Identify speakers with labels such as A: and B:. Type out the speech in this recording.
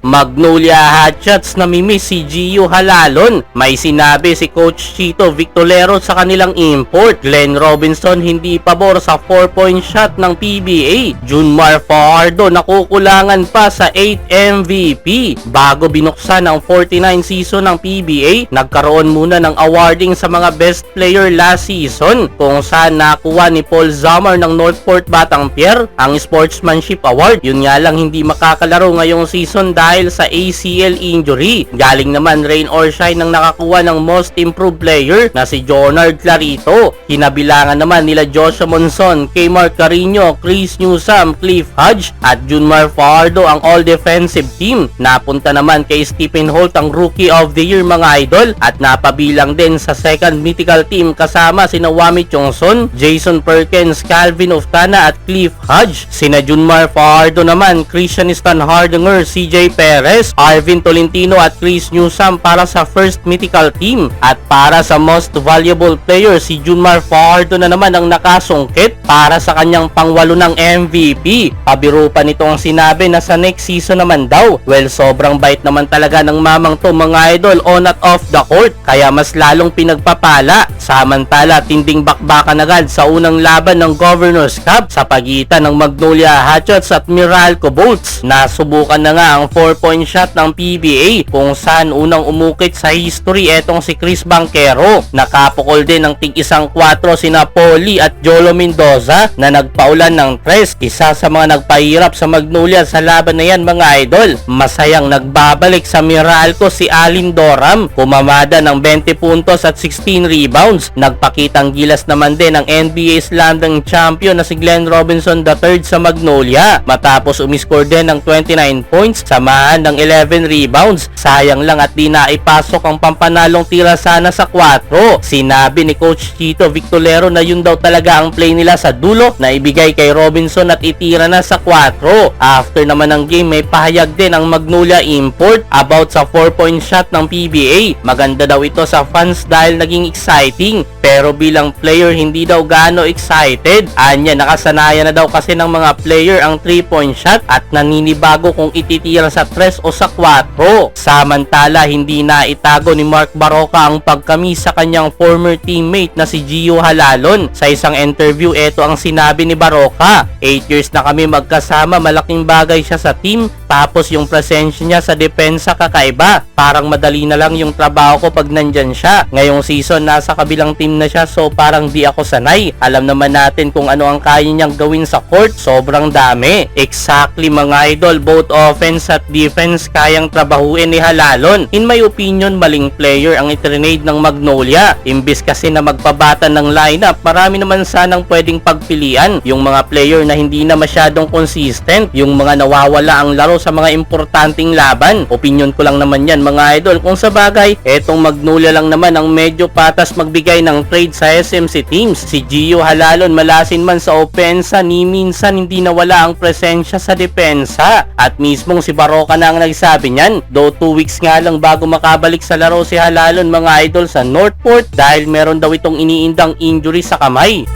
A: Magnolia Hotshots namimiss si Gio Halalon. May sinabi si Coach Chito Victorero sa kanilang import. Glenn Robinson hindi pabor sa 4-point shot ng PBA. Junmar Fajardo nakukulangan pa sa 8 MVP. Bago binuksan ang 49 season ng PBA, nagkaroon muna ng awarding sa mga best player last season kung saan nakuha ni Paul Zamar ng Northport Batangpier ang Sportsmanship Award. Yun nga lang hindi makakalaro ngayong season dahil sa ACL injury. Galing naman rain or shine ng nakakuha ng Most Improved Player na si Jonard Clarito. Kinabilangan naman nila Joshua Monson, Kmar Carino, Chris Newsome, Cliff Hodge at Junmar Fajardo ang All-Defensive Team. Napunta naman kay Stephen Holt ang Rookie of the Year mga idol at napabilang din sa second mythical team kasama sina Wami Chongson, Jason Perkins, Calvin Oftana at Cliff Hodge. Sina Junmar Fajardo naman, Christian Stan Hardinger, CJ Perez, Arvin Tolentino at Chris Newsome para sa first mythical team. At para sa most valuable player, si Junmar Fajardo na naman ang nakasungkit para sa kanyang pangwalo ng MVP. Pabiro pa nito ang sinabi na sa next season naman daw. Well, sobrang bait naman talaga ng mamang to mga idol on at off the court, kaya mas lalong pinagpapala. Samantala, tinding bakbakan agad sa unang laban ng Governor's Cup sa pagitan ng Magnolia Hotshots at Meralco Bolts. Nasubukan na nga ang 4-point shot ng PBA kung saan unang umukit sa history etong si Chris Banquero. Nakapukol din ng tig-isang 4 sina Poli at Jolo Mendoza na nagpaulan ng 3. Isa sa mga nagpahirap sa Magnolia sa laban na yan mga idol. Masayang nagbabalik sa Meralco si Alin Doram, kumamada ng 20 puntos at 16 rebounds. Nagpakitang gilas naman din ang NBA Slam champion na si Glenn Robinson III sa Magnolia matapos umiscore din ng 29 points samahan ng 11 rebounds. Sayang lang at di na ipasok ang pampanalong tira sana sa 4. Sinabi ni Coach Chito Victorero na yun daw talaga ang play nila sa dulo na ibigay kay Robinson at itira na sa 4. After naman ng game may pahayag din ang Magnolia Import about sa 4-point shot ng PBA. Maganda daw ito sa fans dahil naging exciting, pero bilang player hindi daw gaano excited. Anya, nakasanayan na daw kasi ng mga player ang 3-point shot at naninibago kung ititira sa 3 o sa 4. Samantala, hindi na itago ni Mark Baroka ang pagkami sa kanyang former teammate na si Gio Halalon. Sa isang interview, ito ang sinabi ni Baroka: 8 years na kami magkasama, malaking bagay siya sa team, tapos yung presensya niya sa depensa kakaiba. Parang madali na lang yung trabaho ko pag nandyan siya. Ngayong season, nasa kabilang team na siya, so parang di ako sanay. Alam naman natin kung ano ang kaya niyang gawin sa court, sobrang dami. Exactly mga idol, both offense at defense kayang trabahuin ni Halalon. In my opinion, maling player ang itrinade ng Magnolia. Imbis kasi na magpabata ng lineup, marami naman sanang pwedeng pagpilian. Yung mga player na hindi na masyadong consistent, yung mga nawawala ang laro sa mga importanteng laban. Opinion ko lang naman yan mga idol. Kung sa bagay, etong Magnolia lang naman ang medyo patas magbigay ng trade sa SMC teams. Si Gio Halalon malasin man sa opensa, ni minsan hindi nawala ang presensya sa depensa. At mismong si Baroka na ang nagsabi niyan. Though 2 weeks nga lang bago makabalik sa laro si Halalon mga idol sa Northport dahil meron daw itong iniindang injury sa kamay.